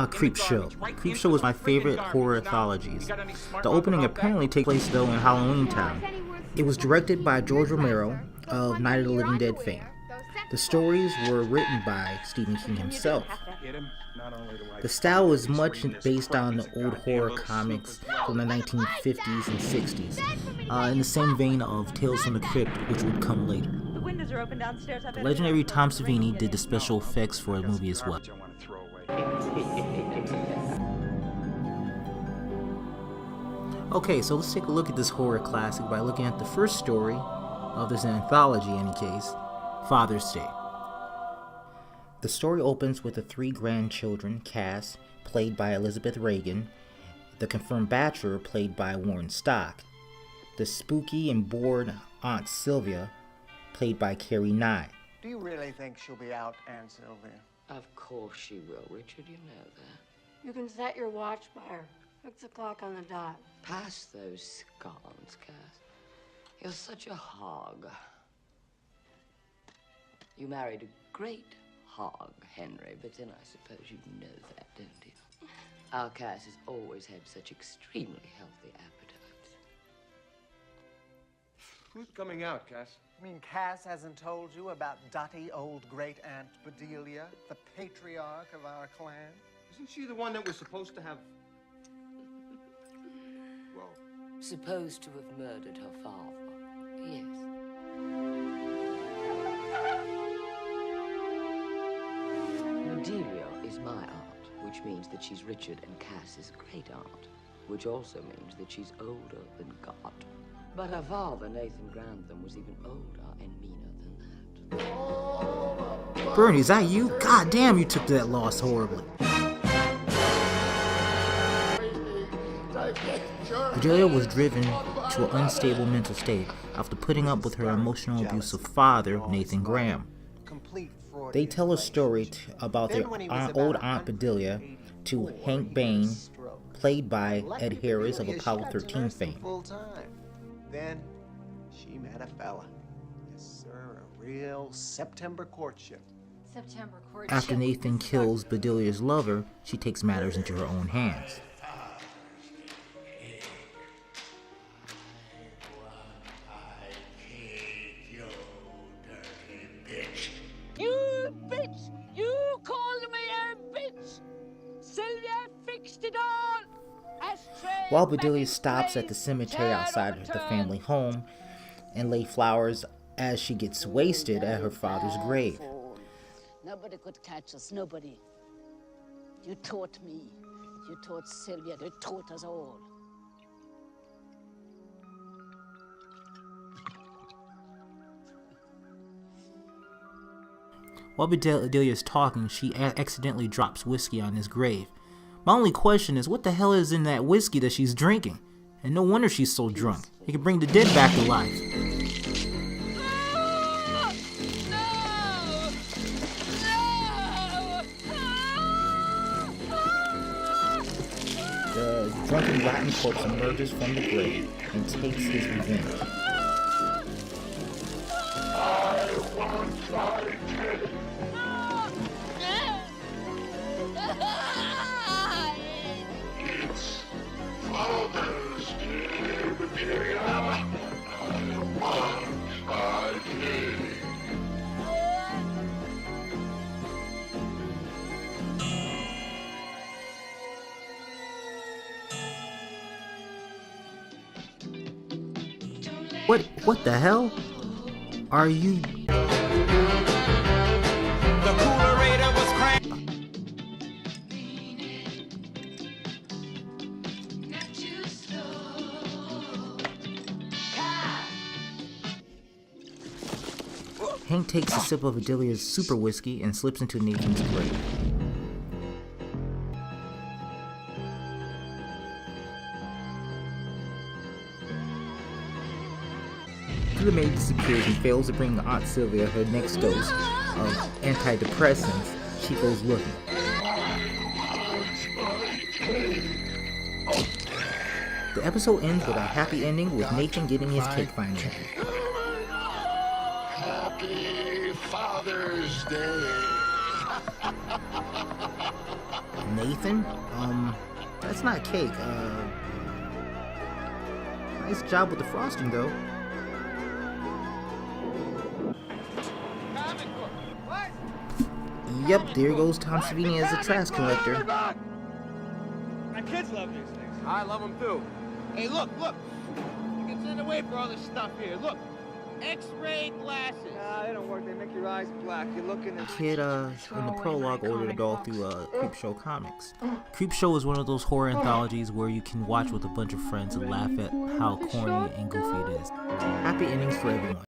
Creepshow. Creepshow was my favorite horror anthologies. The opening apparently takes place though in Halloween Town. It was directed by George Romero of Night of the Living Dead fame. The stories were written by Stephen King himself. The style was much based on the old horror comics from the 1950s and 60s, in the same vein of Tales from the Crypt, which would come later. The legendary Tom Savini did the special effects for the movie as well. Okay, so let's take a look at this horror classic by looking at the first story of this anthology, in any case, Father's Day. The story opens with the three grandchildren, Cass, played by Elizabeth Reagan, the confirmed bachelor, played by Warren Stock, the spooky and bored Aunt Sylvia, played by Carrie Nye. Do you really think she'll be out, Aunt Sylvia? Of course she will, Richard. You know that. You can set your watch by her. 6 o'clock on the dot. Pass those scones, Cass. You're such a hog. You married a great hog, Henry, but then I suppose you know that, don't you? Our Cass has always had such extremely healthy appetites. Who's coming out, Cass? You mean Cass hasn't told you about Dottie, old great-aunt Bedelia, the patriarch of our clan? Isn't she the one that was supposed to have... well... Supposed to have murdered her father, yes. Bedelia is my aunt, which means that she's Richard and Cass's great-aunt, which also means that she's older than God. But her father, Nathan Grantham, was even older and meaner than that. Bernie, is that you? God damn, you took that loss horribly. Bedelia was driven to an unstable mental state after putting up with her emotional abusive father, Nathan Graham. They tell a story about their old Aunt Bedelia to Hank Bain, played by Ed Harris of Apollo 13 fame. Then she met a fella. Yes, sir, a real September courtship. After Nathan kills Bedelia's lover, she takes matters into her own hands. You bitch! You called me a bitch! Sylvia fixed it all! While Bedelia stops at the cemetery outside the family home and lay flowers as she gets wasted at her father's grave. Nobody could catch us, nobody. You taught me. You taught Sylvia. You taught us all. While Bedelia is talking, she accidentally drops whiskey on his grave. My only question is, what the hell is in that whiskey that she's drinking? And no wonder she's so drunk. It can bring the dead back to life. The drunken rotten corpse emerges from the grave and takes his revenge. I want my cake. It's Father's Day, Bedelia. I want my cake. What the hell? Are you... The coolerator was cranked. Hank takes a sip of Bedelia's super whiskey and slips into Nathan's grave. The maid disappears and fails to bring Aunt Sylvia her next dose of antidepressants. She goes looking. The episode ends with a happy ending with Nathan getting his cake finally. Happy Father's Day. Nathan? That's not cake. Nice job with the frosting, though. Yep, there goes Tom Savini as a trash collector. My kids love these things. I love them too. Hey, look. You can send away for all this stuff here. Look. X-ray glasses. Nah, they don't work. They make your eyes black. You're looking at... Kid, in the prologue, ordered it all through Creepshow Comics. Creepshow is one of those horror anthologies where you can watch with a bunch of friends and laugh at how corny and goofy it is. Happy endings for everyone.